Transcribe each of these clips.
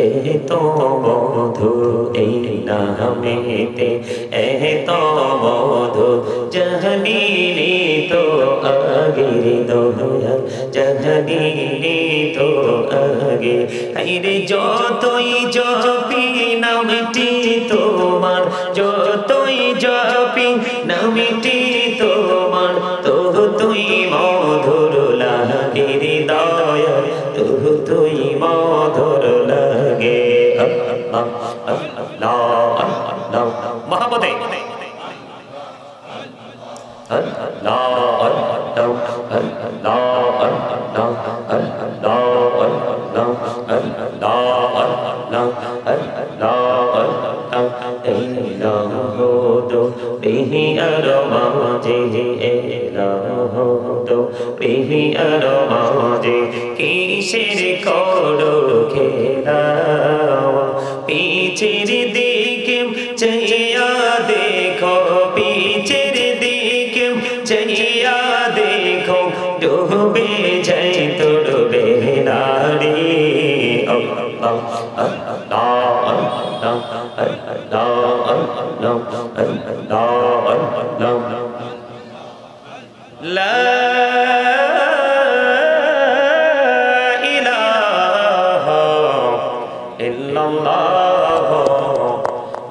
এতো মধু এই নামেতে এতো মধু জানিনি তো আগে দোয়া জানিনি তো আগে আইরে যতই জপি নামটি তোমার যতই জপি নামটি তোমার তো তুই মধুর লাগে হৃদয় তো তুই মধুর লাগে মহাপতে কিসের করো খেলা পিছের দিকে চাইয়া দেখো পিছের দিকে চাইয়া দেখো ডুবে যাই তোর বেলারি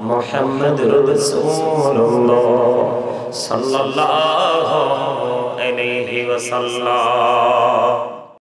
মুহাম্মাদুর রাসূলুল্লাহ সাল্লাল্লাহু আলাইহি ওয়াসাল্লাম।